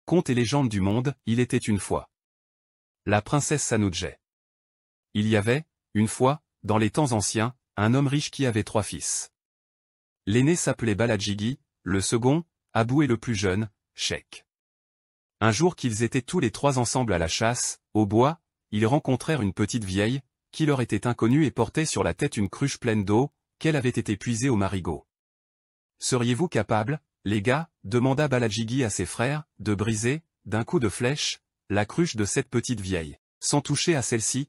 Contes et légendes du monde, il était une fois. La princesse Sanudjé. Il y avait, une fois, dans les temps anciens, un homme riche qui avait 3 fils. L'aîné s'appelait Baladjigi, le second, Abou et le plus jeune, Sheikh. Un jour qu'ils étaient tous les 3 ensemble à la chasse, au bois, ils rencontrèrent une petite vieille, qui leur était inconnue et portait sur la tête une cruche pleine d'eau, qu'elle avait été puisée au marigot. « Seriez-vous capables, les gars, demanda Baladjigi à ses frères, de briser, d'un coup de flèche, la cruche de cette petite vieille, sans toucher à celle-ci?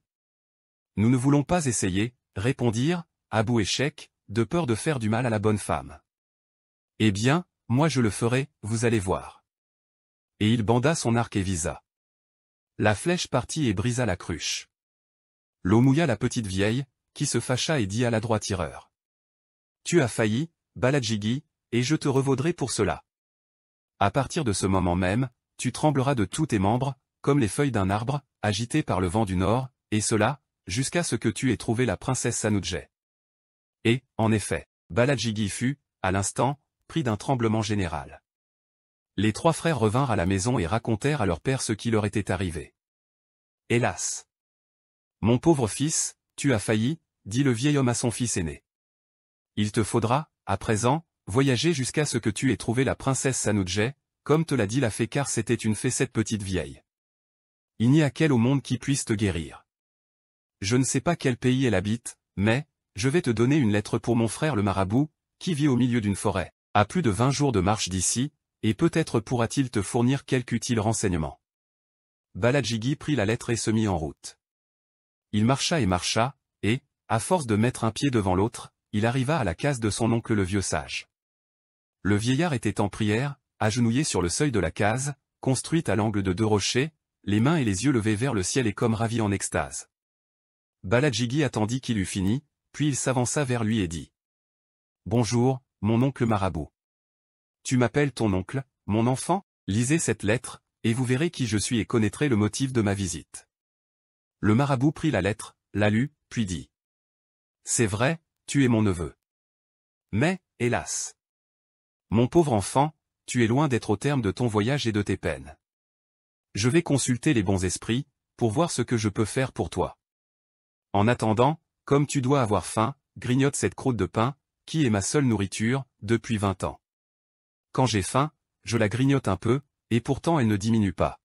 Nous ne voulons pas essayer, répondirent Abou et Sheikh, de peur de faire du mal à la bonne femme. Eh bien, moi je le ferai, vous allez voir. Et il banda son arc et visa. La flèche partit et brisa la cruche. L'eau mouilla la petite vieille, qui se fâcha et dit à l'adroit tireur. Tu as failli, Baladjigi, et je te revaudrai pour cela. À partir de ce moment même, tu trembleras de tous tes membres, comme les feuilles d'un arbre, agitées par le vent du nord, et cela, jusqu'à ce que tu aies trouvé la princesse Sanudjé. Et, en effet, Baladjigi fut, à l'instant, pris d'un tremblement général. Les 3 frères revinrent à la maison et racontèrent à leur père ce qui leur était arrivé. Hélas! Mon pauvre fils, tu as failli, dit le vieil homme à son fils aîné. Il te faudra, à présent, voyager jusqu'à ce que tu aies trouvé la princesse Sanudjé, comme te l'a dit la fée car c'était une fée cette petite vieille. Il n'y a qu'elle au monde qui puisse te guérir. Je ne sais pas quel pays elle habite, mais, je vais te donner une lettre pour mon frère le marabout, qui vit au milieu d'une forêt, à plus de 20 jours de marche d'ici, et peut-être pourra-t-il te fournir quelque utile renseignement. Baladjigi prit la lettre et se mit en route. Il marcha et marcha, et, à force de mettre un pied devant l'autre, il arriva à la case de son oncle le vieux sage. Le vieillard était en prière, agenouillé sur le seuil de la case, construite à l'angle de 2 rochers, les mains et les yeux levés vers le ciel et comme ravi en extase. Baladjigi attendit qu'il eût fini, puis il s'avança vers lui et dit. « Bonjour, mon oncle marabout. Tu m'appelles ton oncle, mon enfant? Lisez cette lettre, et vous verrez qui je suis et connaîtrez le motif de ma visite. » Le marabout prit la lettre, la lut, puis dit. « C'est vrai, tu es mon neveu. Mais, hélas! Mon pauvre enfant, tu es loin d'être au terme de ton voyage et de tes peines. Je vais consulter les bons esprits, pour voir ce que je peux faire pour toi. En attendant, comme tu dois avoir faim, grignote cette croûte de pain, qui est ma seule nourriture, depuis 20 ans. Quand j'ai faim, je la grignote un peu, et pourtant elle ne diminue pas. »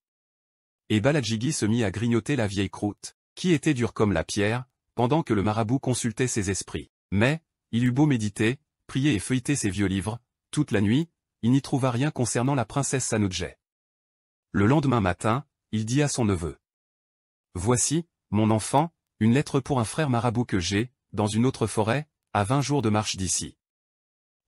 Et Baladjigi se mit à grignoter la vieille croûte, qui était dure comme la pierre, pendant que le marabout consultait ses esprits. Mais, il eut beau méditer, prier et feuilleter ses vieux livres, toute la nuit, il n'y trouva rien concernant la princesse Sanudjé. Le lendemain matin, il dit à son neveu. « Voici, mon enfant, une lettre pour un frère marabout que j'ai, dans une autre forêt, à 20 jours de marche d'ici.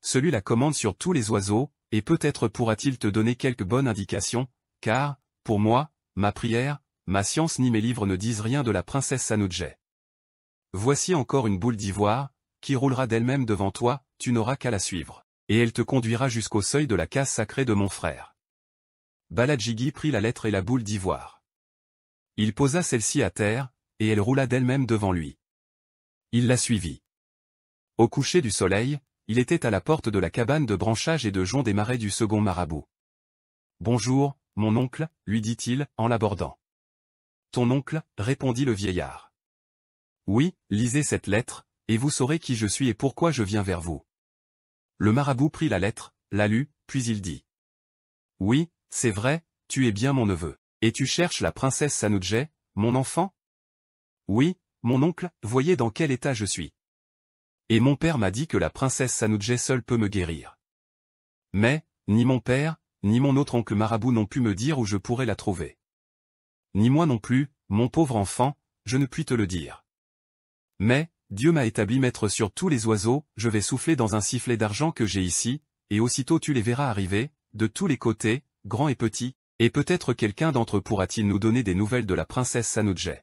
Celui-là commande sur tous les oiseaux, et peut-être pourra-t-il te donner quelques bonnes indications, car, pour moi, ma prière, ma science ni mes livres ne disent rien de la princesse Sanudjé. Voici encore une boule d'ivoire, qui roulera d'elle-même devant toi, tu n'auras qu'à la suivre, et elle te conduira jusqu'au seuil de la case sacrée de mon frère. » Baladjigi prit la lettre et la boule d'ivoire. Il posa celle-ci à terre, et elle roula d'elle-même devant lui. Il la suivit. Au coucher du soleil, il était à la porte de la cabane de branchage et de jonc des marais du second marabout. « Bonjour, mon oncle, lui dit-il, en l'abordant. « Ton oncle, répondit le vieillard. « Oui, lisez cette lettre, et vous saurez qui je suis et pourquoi je viens vers vous. » Le marabout prit la lettre, la lut, puis il dit. « Oui, c'est vrai, tu es bien mon neveu. Et tu cherches la princesse Sanudjé, mon enfant? » « Oui, mon oncle, voyez dans quel état je suis. Et mon père m'a dit que la princesse Sanudjé seule peut me guérir. Mais, ni mon père, ni mon autre oncle marabout n'ont pu me dire où je pourrais la trouver. Ni moi non plus, mon pauvre enfant, je ne puis te le dire. Mais, Dieu m'a établi maître sur tous les oiseaux, je vais souffler dans un sifflet d'argent que j'ai ici, et aussitôt tu les verras arriver, de tous les côtés, grands et petits, et peut-être quelqu'un d'entre eux pourra-t-il nous donner des nouvelles de la princesse Sanudjé. »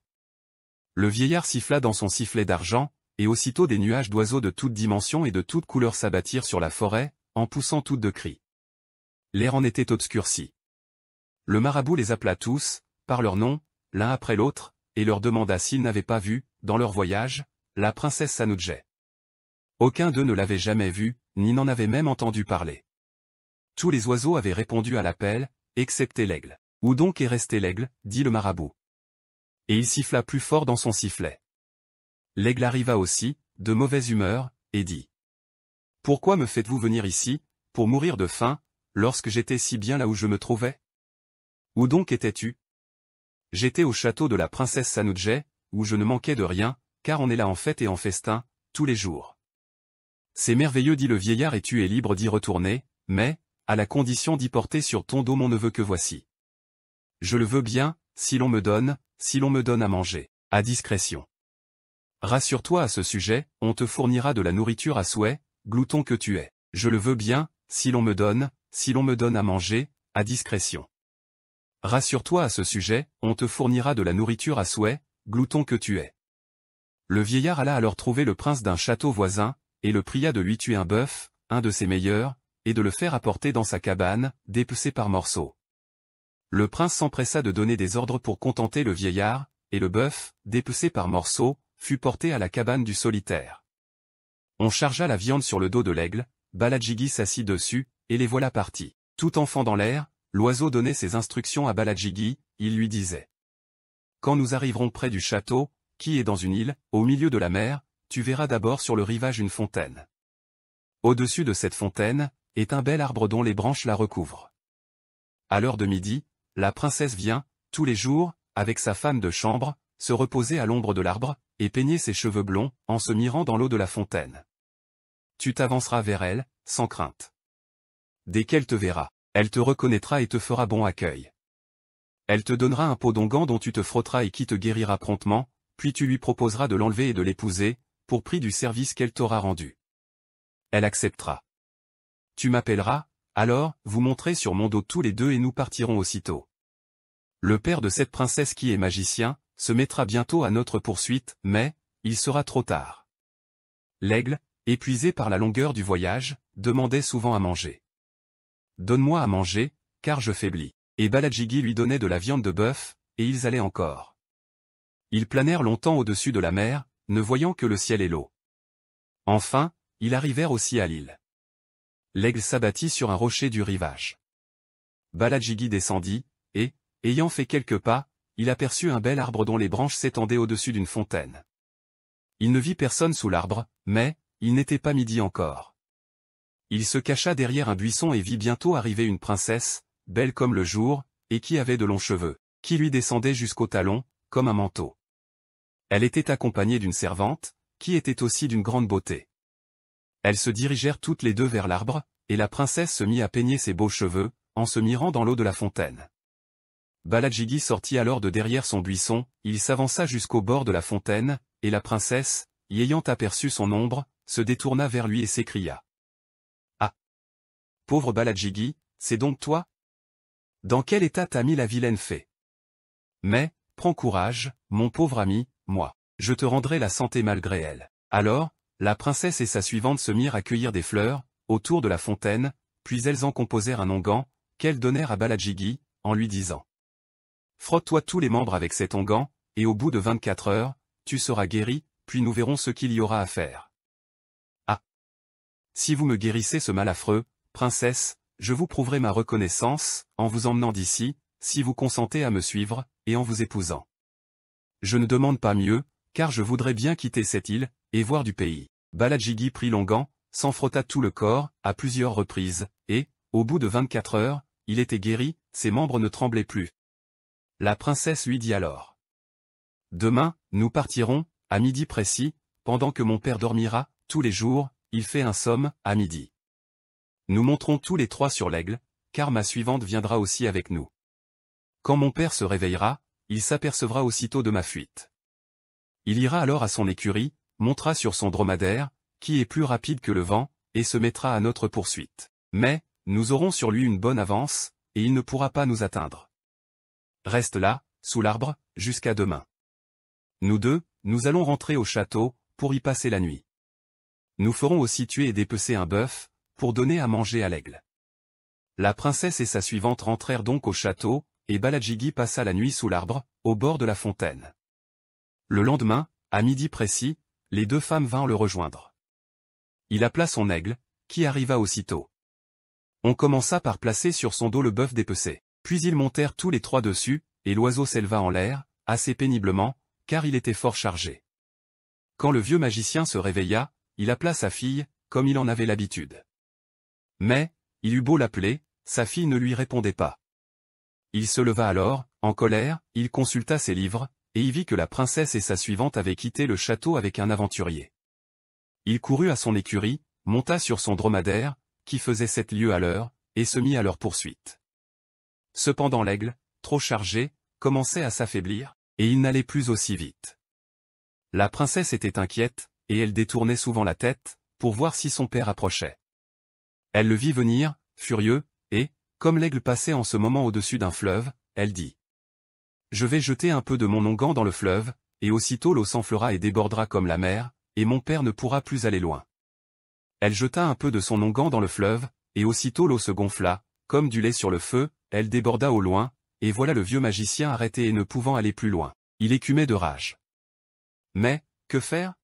Le vieillard siffla dans son sifflet d'argent, et aussitôt des nuages d'oiseaux de toutes dimensions et de toutes couleurs s'abattirent sur la forêt, en poussant toutes de cris. L'air en était obscurci. Le marabout les appela tous, par leur nom, l'un après l'autre, et leur demanda s'ils n'avaient pas vu, dans leur voyage, la princesse Sanudjé. Aucun d'eux ne l'avait jamais vue, ni n'en avait même entendu parler. Tous les oiseaux avaient répondu à l'appel, excepté l'aigle. Où donc est resté l'aigle, dit le marabout. Et il siffla plus fort dans son sifflet. L'aigle arriva aussi, de mauvaise humeur, et dit. Pourquoi me faites-vous venir ici, pour mourir de faim, lorsque j'étais si bien là où je me trouvais? Où donc étais-tu? J'étais au château de la princesse Sanudjé, où je ne manquais de rien, car on est là en fête et en festin, tous les jours. C'est merveilleux, dit le vieillard, et tu es libre d'y retourner, mais, à la condition d'y porter sur ton dos mon neveu que voici. Je le veux bien, si l'on me donne à manger, à discrétion. Rassure-toi à ce sujet, on te fournira de la nourriture à souhait, glouton que tu es. Je le veux bien, si l'on me donne à manger, à discrétion. Rassure-toi à ce sujet, on te fournira de la nourriture à souhait, glouton que tu es. Le vieillard alla alors trouver le prince d'un château voisin, et le pria de lui tuer un bœuf, un de ses meilleurs, et de le faire apporter dans sa cabane, dépecé par morceaux. Le prince s'empressa de donner des ordres pour contenter le vieillard, et le bœuf, dépecé par morceaux, fut porté à la cabane du solitaire. On chargea la viande sur le dos de l'aigle, Baladjigi s'assit dessus, et les voilà partis. Tout en fendant l'air, l'oiseau donnait ses instructions à Baladjigi, il lui disait. Quand nous arriverons près du château, qui est dans une île, au milieu de la mer, tu verras d'abord sur le rivage une fontaine. Au-dessus de cette fontaine, est un bel arbre dont les branches la recouvrent. À l'heure de midi, la princesse vient, tous les jours, avec sa femme de chambre, se reposer à l'ombre de l'arbre, et peigner ses cheveux blonds, en se mirant dans l'eau de la fontaine. Tu t'avanceras vers elle, sans crainte. Dès qu'elle te verra, elle te reconnaîtra et te fera bon accueil. Elle te donnera un pot d'onguent dont tu te frotteras et qui te guérira promptement, puis tu lui proposeras de l'enlever et de l'épouser, pour prix du service qu'elle t'aura rendu. Elle acceptera. Tu m'appelleras, alors, vous monterez sur mon dos tous les deux et nous partirons aussitôt. Le père de cette princesse qui est magicien, se mettra bientôt à notre poursuite, mais, il sera trop tard. L'aigle, épuisé par la longueur du voyage, demandait souvent à manger. Donne-moi à manger, car je faiblis. Et Baladjigi lui donnait de la viande de bœuf, et ils allaient encore. Ils planèrent longtemps au-dessus de la mer, ne voyant que le ciel et l'eau. Enfin, ils arrivèrent aussi à l'île. L'aigle s'abattit sur un rocher du rivage. Baladjigi descendit, et, ayant fait quelques pas, il aperçut un bel arbre dont les branches s'étendaient au-dessus d'une fontaine. Il ne vit personne sous l'arbre, mais, il n'était pas midi encore. Il se cacha derrière un buisson et vit bientôt arriver une princesse, belle comme le jour, et qui avait de longs cheveux, qui lui descendaient jusqu'aux talons, comme un manteau. Elle était accompagnée d'une servante, qui était aussi d'une grande beauté. Elles se dirigèrent toutes les deux vers l'arbre, et la princesse se mit à peigner ses beaux cheveux, en se mirant dans l'eau de la fontaine. Baladjigi sortit alors de derrière son buisson, il s'avança jusqu'au bord de la fontaine, et la princesse, y ayant aperçu son ombre, se détourna vers lui et s'écria. « Ah! Pauvre Baladjigi, c'est donc toi? Dans quel état t'a mis la vilaine fée? Mais, prends courage, mon pauvre ami, moi, je te rendrai la santé malgré elle. » Alors, la princesse et sa suivante se mirent à cueillir des fleurs, autour de la fontaine, puis elles en composèrent un onguent, qu'elles donnèrent à Baladjigi, en lui disant. Frotte-toi tous les membres avec cet onguent, et au bout de 24 heures, tu seras guéri, puis nous verrons ce qu'il y aura à faire. Ah! Si vous me guérissez ce mal affreux, princesse, je vous prouverai ma reconnaissance, en vous emmenant d'ici, si vous consentez à me suivre, et en vous épousant. Je ne demande pas mieux, car je voudrais bien quitter cette île, et voir du pays. Baladjigi prit l'onguent, s'en frotta tout le corps, à plusieurs reprises, et, au bout de 24 heures, il était guéri, ses membres ne tremblaient plus. La princesse lui dit alors. Demain, nous partirons, à midi précis, pendant que mon père dormira, tous les jours, il fait un somme, à midi. Nous monterons tous les trois sur l'aigle, car ma suivante viendra aussi avec nous. Quand mon père se réveillera, il s'apercevra aussitôt de ma fuite. Il ira alors à son écurie, montera sur son dromadaire, qui est plus rapide que le vent, et se mettra à notre poursuite. Mais, nous aurons sur lui une bonne avance, et il ne pourra pas nous atteindre. Reste là, sous l'arbre, jusqu'à demain. Nous deux, nous allons rentrer au château, pour y passer la nuit. Nous ferons aussi tuer et dépecer un bœuf, pour donner à manger à l'aigle. La princesse et sa suivante rentrèrent donc au château, et Baladjigi passa la nuit sous l'arbre, au bord de la fontaine. Le lendemain, à midi précis, les deux femmes vinrent le rejoindre. Il appela son aigle, qui arriva aussitôt. On commença par placer sur son dos le bœuf dépecé. Puis ils montèrent tous les trois dessus, et l'oiseau s'éleva en l'air, assez péniblement, car il était fort chargé. Quand le vieux magicien se réveilla, il appela sa fille, comme il en avait l'habitude. Mais, il eut beau l'appeler, sa fille ne lui répondait pas. Il se leva alors, en colère, il consulta ses livres, et y vit que la princesse et sa suivante avaient quitté le château avec un aventurier. Il courut à son écurie, monta sur son dromadaire, qui faisait 7 lieues à l'heure, et se mit à leur poursuite. Cependant l'aigle, trop chargé, commençait à s'affaiblir, et il n'allait plus aussi vite. La princesse était inquiète, et elle détournait souvent la tête, pour voir si son père approchait. Elle le vit venir, furieux, et, comme l'aigle passait en ce moment au-dessus d'un fleuve, elle dit : « Je vais jeter un peu de mon onguent dans le fleuve, et aussitôt l'eau s'enflera et débordera comme la mer, et mon père ne pourra plus aller loin. » Elle jeta un peu de son onguent dans le fleuve, et aussitôt l'eau se gonfla, comme du lait sur le feu, elle déborda au loin, et voilà le vieux magicien arrêté et ne pouvant aller plus loin. Il écumait de rage. Mais, que faire ?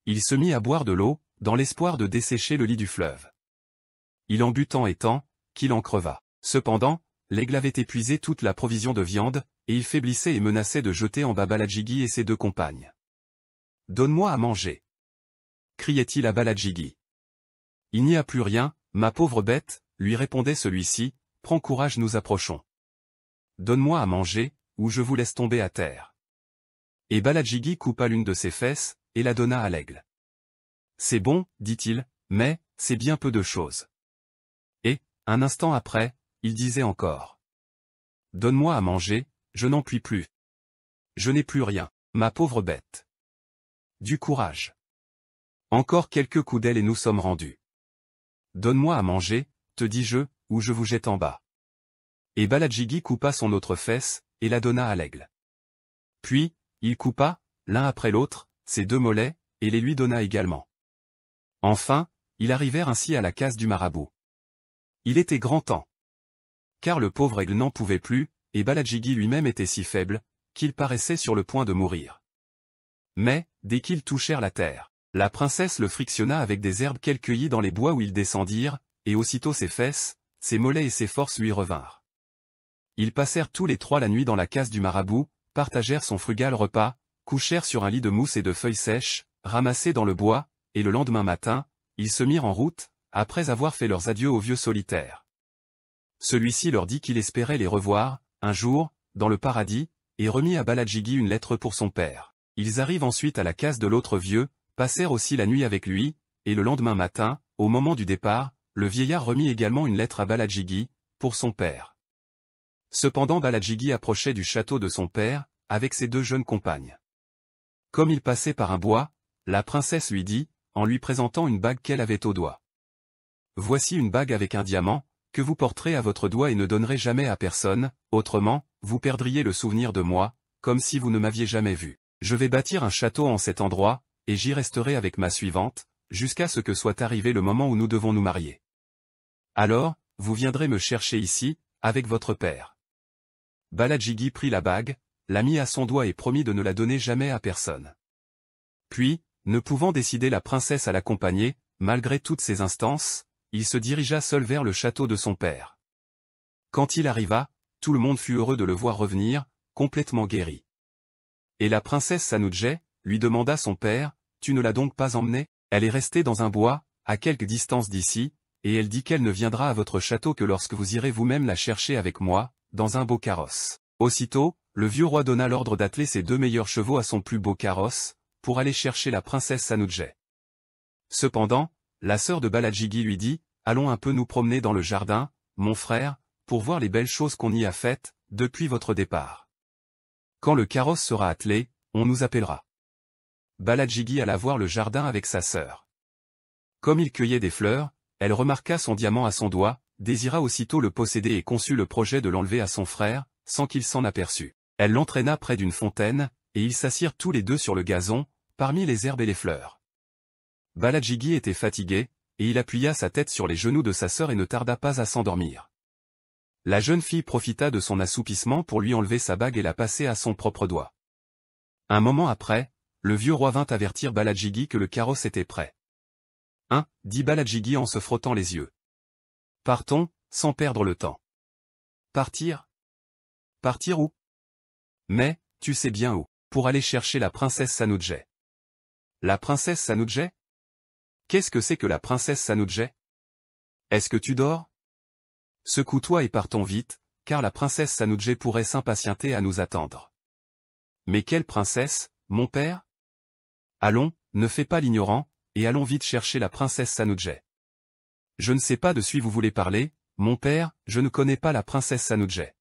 Il se mit à boire de l'eau, dans l'espoir de dessécher le lit du fleuve. Il en but tant et tant, qu'il en creva. Cependant, l'aigle avait épuisé toute la provision de viande, et il faiblissait et menaçait de jeter en bas Baladjigi et ses 2 compagnes. « Donne-moi à manger !» criait-il à Baladjigi. « Il n'y a plus rien, ma pauvre bête, » lui répondait celui-ci, « prends courage, nous approchons. Donne-moi à manger, ou je vous laisse tomber à terre. » Et Baladjigi coupa l'une de ses fesses, et la donna à l'aigle. « C'est bon, dit-il, mais, c'est bien peu de choses. » Et, un instant après, il disait encore : « Donne-moi à manger, je n'en puis plus. Je n'ai plus rien, ma pauvre bête. Du courage. Encore quelques coups d'aile et nous sommes rendus. Donne-moi à manger, te dis-je, ou je vous jette en bas. » Et Baladjigi coupa son autre fesse, et la donna à l'aigle. Puis, il coupa, l'un après l'autre, ses 2 mollets, et les lui donna également. Enfin, ils arrivèrent ainsi à la case du marabout. Il était grand temps. Car le pauvre aigle n'en pouvait plus, et Baladjigi lui-même était si faible, qu'il paraissait sur le point de mourir. Mais, dès qu'ils touchèrent la terre, la princesse le frictionna avec des herbes qu'elle cueillit dans les bois où ils descendirent, et aussitôt ses fesses, ses mollets et ses forces lui revinrent. Ils passèrent tous les 3 la nuit dans la case du marabout, partagèrent son frugal repas, couchèrent sur un lit de mousse et de feuilles sèches, ramassées dans le bois, et le lendemain matin, ils se mirent en route, après avoir fait leurs adieux au vieux solitaire. Celui-ci leur dit qu'il espérait les revoir, un jour, dans le paradis, et remit à Baladjigi une lettre pour son père. Ils arrivent ensuite à la case de l'autre vieux, passèrent aussi la nuit avec lui, et le lendemain matin, au moment du départ, le vieillard remit également une lettre à Baladjigi, pour son père. Cependant Baladjigi approchait du château de son père, avec ses 2 jeunes compagnes. Comme il passait par un bois, la princesse lui dit, en lui présentant une bague qu'elle avait au doigt : « Voici une bague avec un diamant, que vous porterez à votre doigt et ne donnerez jamais à personne, autrement, vous perdriez le souvenir de moi, comme si vous ne m'aviez jamais vu. Je vais bâtir un château en cet endroit, et j'y resterai avec ma suivante, jusqu'à ce que soit arrivé le moment où nous devons nous marier. Alors, vous viendrez me chercher ici, avec votre père. » Baladjigi prit la bague, la mit à son doigt et promit de ne la donner jamais à personne. Puis, ne pouvant décider la princesse à l'accompagner, malgré toutes ses instances, il se dirigea seul vers le château de son père. Quand il arriva, tout le monde fut heureux de le voir revenir, complètement guéri. Et la princesse Sanudjé lui demanda son père : « Tu ne l'as donc pas emmenée ? Elle est restée dans un bois, à quelque distance d'ici, et elle dit qu'elle ne viendra à votre château que lorsque vous irez vous-même la chercher avec moi, dans un beau carrosse. » Aussitôt, le vieux roi donna l'ordre d'atteler ses 2 meilleurs chevaux à son plus beau carrosse, pour aller chercher la princesse Sanudjé. Cependant, la sœur de Baladjigi lui dit : « Allons un peu nous promener dans le jardin, mon frère, pour voir les belles choses qu'on y a faites, depuis votre départ. Quand le carrosse sera attelé, on nous appellera. » Baladjigi alla voir le jardin avec sa sœur. Comme il cueillait des fleurs, elle remarqua son diamant à son doigt, désira aussitôt le posséder et conçut le projet de l'enlever à son frère, sans qu'il s'en aperçût. Elle l'entraîna près d'une fontaine, et ils s'assirent tous les 2 sur le gazon, parmi les herbes et les fleurs. Baladjigi était fatigué, et il appuya sa tête sur les genoux de sa sœur et ne tarda pas à s'endormir. La jeune fille profita de son assoupissement pour lui enlever sa bague et la passer à son propre doigt. Un moment après, le vieux roi vint avertir Baladjigi que le carrosse était prêt. « Hein, dit Baladjigi en se frottant les yeux. Partons, sans perdre le temps. » Partir? Partir où? Mais, tu sais bien où, pour aller chercher la princesse Sanujay. La princesse Sanujay? Qu'est-ce que c'est que la princesse Sanujay? Est-ce que tu dors? Secoue-toi et partons vite, car la princesse Sanujay pourrait s'impatienter à nous attendre. Mais quelle princesse, mon père? Allons, ne fais pas l'ignorant, et allons vite chercher la princesse Sanujay. Je ne sais pas de qui vous voulez parler, mon père, je ne connais pas la princesse Sanujay.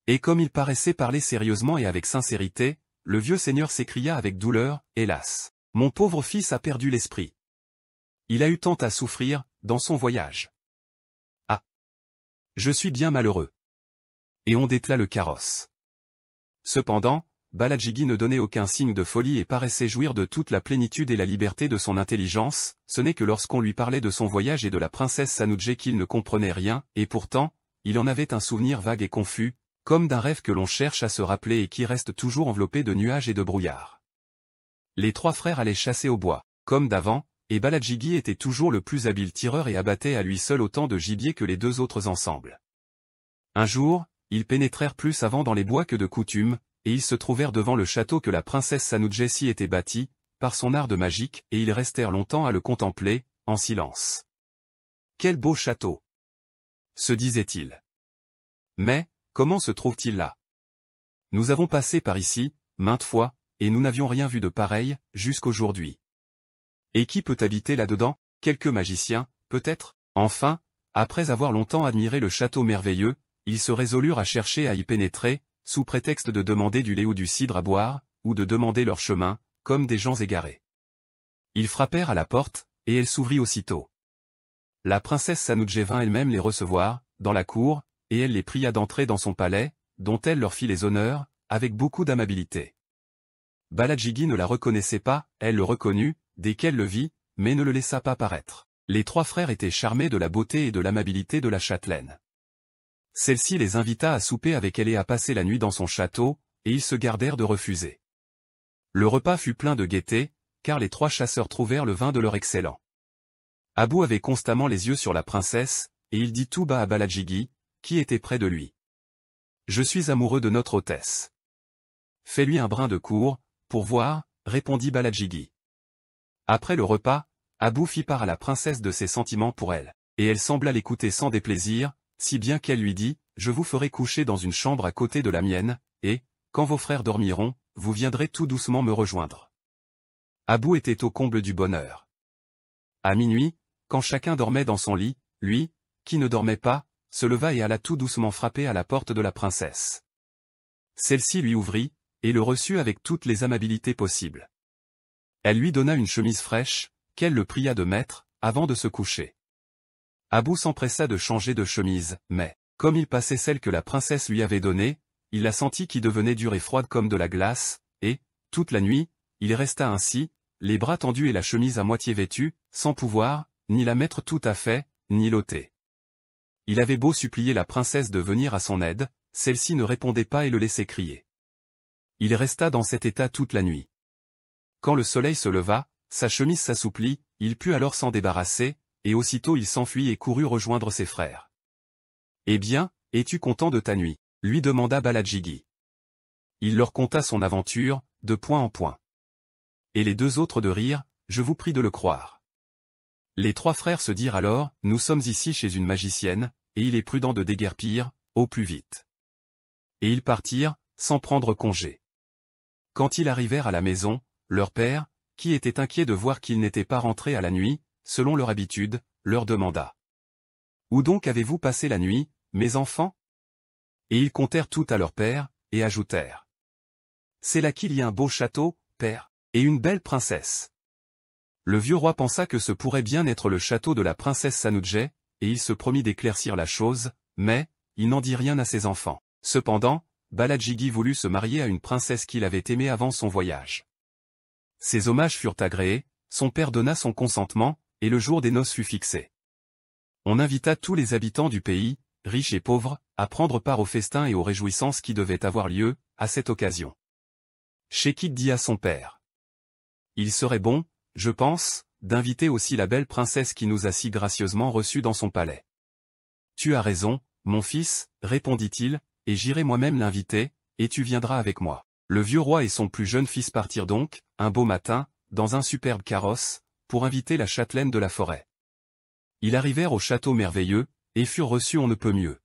Et comme il paraissait parler sérieusement et avec sincérité, le vieux seigneur s'écria avec douleur, hélas, mon pauvre fils a perdu l'esprit. Il a eu tant à souffrir, dans son voyage. Ah! Je suis bien malheureux. Et on détela le carrosse. Cependant, Baladjigi ne donnait aucun signe de folie et paraissait jouir de toute la plénitude et la liberté de son intelligence, ce n'est que lorsqu'on lui parlait de son voyage et de la princesse Sanujay qu'il ne comprenait rien, et pourtant, il en avait un souvenir vague et confus, comme d'un rêve que l'on cherche à se rappeler et qui reste toujours enveloppé de nuages et de brouillard. Les trois frères allaient chasser au bois, comme d'avant, et Baladjigi était toujours le plus habile tireur et abattait à lui seul autant de gibier que les deux autres ensemble. Un jour, ils pénétrèrent plus avant dans les bois que de coutume, et ils se trouvèrent devant le château que la princesse Sanujay s'y était bâti, par son art de magique, et ils restèrent longtemps à le contempler, en silence. Quel beau château! Se disait-il. Mais, comment se trouve-t-il là? Nous avons passé par ici, maintes fois, et nous n'avions rien vu de pareil, jusqu'aujourd'hui. Et qui peut habiter là-dedans? Quelques magiciens, peut-être? Enfin, après avoir longtemps admiré le château merveilleux, ils se résolurent à chercher à y pénétrer, sous prétexte de demander du lait ou du cidre à boire, ou de demander leur chemin, comme des gens égarés. Ils frappèrent à la porte, et elle s'ouvrit aussitôt. La princesse Sanujay vint elle-même les recevoir, dans la cour, et elle les pria d'entrer dans son palais, dont elle leur fit les honneurs, avec beaucoup d'amabilité. Baladjigi ne la reconnaissait pas, elle le reconnut, dès qu'elle le vit, mais ne le laissa pas paraître. Les trois frères étaient charmés de la beauté et de l'amabilité de la châtelaine. Celle-ci les invita à souper avec elle et à passer la nuit dans son château, et ils se gardèrent de refuser. Le repas fut plein de gaieté, car les trois chasseurs trouvèrent le vin de leur excellent. Abou avait constamment les yeux sur la princesse, et il dit tout bas à Baladjigi, qui était près de lui. « Je suis amoureux de notre hôtesse. »« Fais-lui un brin de cour, pour voir, » répondit Baladjigi. Après le repas, Abou fit part à la princesse de ses sentiments pour elle, et elle sembla l'écouter sans déplaisir, si bien qu'elle lui dit, « Je vous ferai coucher dans une chambre à côté de la mienne, et, quand vos frères dormiront, vous viendrez tout doucement me rejoindre. » Abou était au comble du bonheur. À minuit, quand chacun dormait dans son lit, lui, qui ne dormait pas, se leva et alla tout doucement frapper à la porte de la princesse. Celle-ci lui ouvrit, et le reçut avec toutes les amabilités possibles. Elle lui donna une chemise fraîche, qu'elle le pria de mettre, avant de se coucher. Abou s'empressa de changer de chemise, mais, comme il passait celle que la princesse lui avait donnée, il la sentit qui devenait dure et froide comme de la glace, et, toute la nuit, il resta ainsi, les bras tendus et la chemise à moitié vêtue, sans pouvoir, ni la mettre tout à fait, ni l'ôter. Il avait beau supplier la princesse de venir à son aide, celle-ci ne répondait pas et le laissait crier. Il resta dans cet état toute la nuit. Quand le soleil se leva, sa chemise s'assouplit, il put alors s'en débarrasser, et aussitôt il s'enfuit et courut rejoindre ses frères. « Eh bien, es-tu content de ta nuit ?» lui demanda Baladjigi. Il leur conta son aventure, de point en point. Et les deux autres de rire, je vous prie de le croire. Les trois frères se dirent alors, « Nous sommes ici chez une magicienne, et il est prudent de déguerpir, au plus vite. » Et ils partirent, sans prendre congé. Quand ils arrivèrent à la maison, leur père, qui était inquiet de voir qu'ils n'étaient pas rentrés à la nuit, selon leur habitude, leur demanda. « Où donc avez-vous passé la nuit, mes enfants ?» Et ils contèrent tout à leur père, et ajoutèrent. « C'est là qu'il y a un beau château, père, et une belle princesse. » Le vieux roi pensa que ce pourrait bien être le château de la princesse Sanujay, et il se promit d'éclaircir la chose, mais, il n'en dit rien à ses enfants. Cependant, Baladjigi voulut se marier à une princesse qu'il avait aimée avant son voyage. Ses hommages furent agréés, son père donna son consentement, et le jour des noces fut fixé. On invita tous les habitants du pays, riches et pauvres, à prendre part aux festins et aux réjouissances qui devaient avoir lieu, à cette occasion. Shekik dit à son père. « Il serait bon, je pense, d'inviter aussi la belle princesse qui nous a si gracieusement reçus dans son palais. »« Tu as raison, mon fils, répondit-il, et j'irai moi-même l'inviter, et tu viendras avec moi. Le vieux roi et son plus jeune fils partirent donc, un beau matin, dans un superbe carrosse, pour inviter la châtelaine de la forêt. Ils arrivèrent au château merveilleux, et furent reçus on ne peut mieux.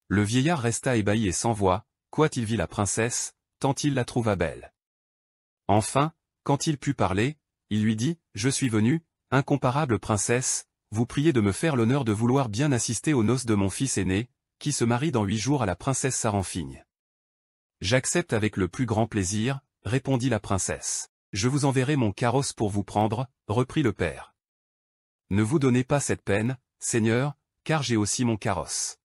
Le vieillard resta ébahi et sans voix, quoiqu'il vit la princesse, tant il la trouva belle. Enfin, quand il put parler, il lui dit, « Je suis venu, incomparable princesse, vous prier de me faire l'honneur de vouloir bien assister aux noces de mon fils aîné, qui se marie dans 8 jours à la princesse Saranfine. »« J'accepte avec le plus grand plaisir, répondit la princesse. « Je vous enverrai mon carrosse pour vous prendre, reprit le père. Ne vous donnez pas cette peine, Seigneur, car j'ai aussi mon carrosse. »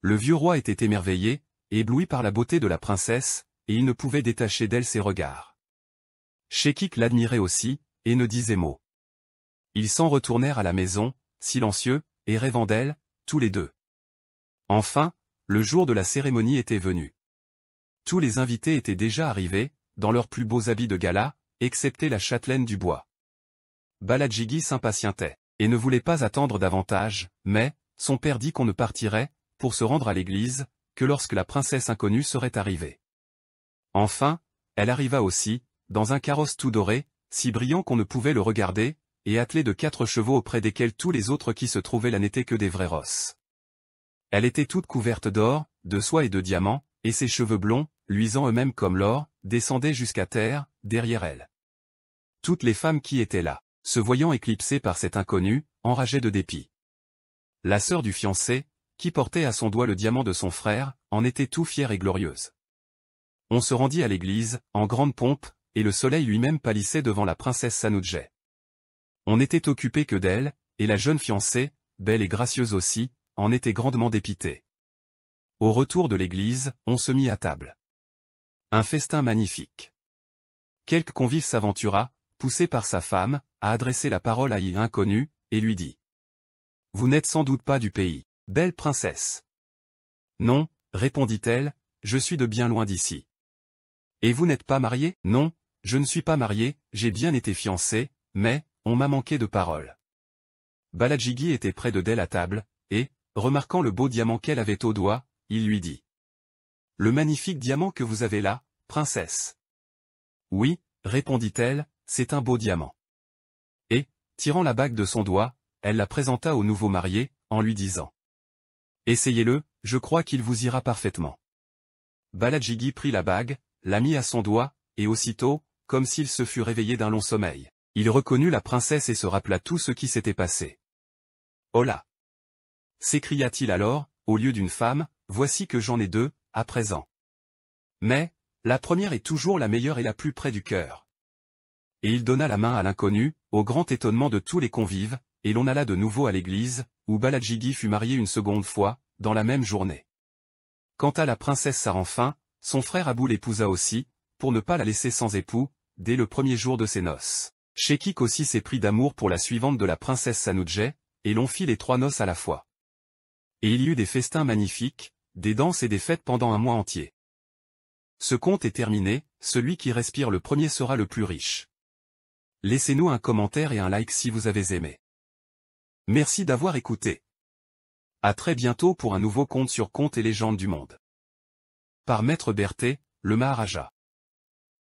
Le vieux roi était émerveillé, ébloui par la beauté de la princesse, et il ne pouvait détacher d'elle ses regards. Chékik l'admirait aussi, et ne disait mot. Ils s'en retournèrent à la maison, silencieux, et rêvant d'elle, tous les deux. Enfin, le jour de la cérémonie était venu. Tous les invités étaient déjà arrivés, dans leurs plus beaux habits de gala, excepté la châtelaine du bois. Baladjigi s'impatientait, et ne voulait pas attendre davantage, mais, son père dit qu'on ne partirait, pour se rendre à l'église, que lorsque la princesse inconnue serait arrivée. Enfin, elle arriva aussi, dans un carrosse tout doré, si brillant qu'on ne pouvait le regarder, et attelé de 4 chevaux auprès desquels tous les autres qui se trouvaient là n'étaient que des vrais rosses. Elle était toute couverte d'or, de soie et de diamants, et ses cheveux blonds, luisants eux-mêmes comme l'or, descendaient jusqu'à terre, derrière elle. Toutes les femmes qui étaient là, se voyant éclipsées par cet inconnu, enrageaient de dépit. La sœur du fiancé, qui portait à son doigt le diamant de son frère, en était tout fière et glorieuse. On se rendit à l'église, en grande pompe, et le soleil lui-même pâlissait devant la princesse Sanudjé. On n'était occupé que d'elle, et la jeune fiancée, belle et gracieuse aussi, en était grandement dépitée. Au retour de l'église, on se mit à table. Un festin magnifique. Quelque convive s'aventura, poussé par sa femme, à adresser la parole à une inconnue, et lui dit. « Vous n'êtes sans doute pas du pays, belle princesse. »« Non, répondit-elle, je suis de bien loin d'ici. »« Et vous n'êtes pas mariée ?»« Non, je ne suis pas mariée, j'ai bien été fiancée, mais, on m'a manqué de parole. » Baladjigi était près d'elle à table, et, remarquant le beau diamant qu'elle avait au doigt, il lui dit. « Le magnifique diamant que vous avez là, princesse. »« Oui, répondit-elle, c'est un beau diamant. » Et, tirant la bague de son doigt, elle la présenta au nouveau marié, en lui disant. « Essayez-le, je crois qu'il vous ira parfaitement. » Baladjigi prit la bague, la mit à son doigt, et aussitôt, comme s'il se fût réveillé d'un long sommeil, il reconnut la princesse et se rappela tout ce qui s'était passé. « Oh là ! S'écria-t-il alors, au lieu d'une femme, voici que j'en ai 2, à présent. Mais, la première est toujours la meilleure et la plus près du cœur. » Et il donna la main à l'inconnu, au grand étonnement de tous les convives, et l'on alla de nouveau à l'église, où Baladjigi fut marié une seconde fois, dans la même journée. Quant à la princesse Saranfin, son frère Abou l'épousa aussi, pour ne pas la laisser sans époux, dès le premier jour de ses noces. Chékik aussi s'est pris d'amour pour la suivante de la princesse Sanudjé, et l'on fit les 3 noces à la fois. Et il y eut des festins magnifiques, des danses et des fêtes pendant un mois entier. Ce conte est terminé, celui qui respire le premier sera le plus riche. Laissez-nous un commentaire et un like si vous avez aimé. Merci d'avoir écouté. À très bientôt pour un nouveau conte sur Contes et légendes du monde. Par Maître Berthet, le Maharaja.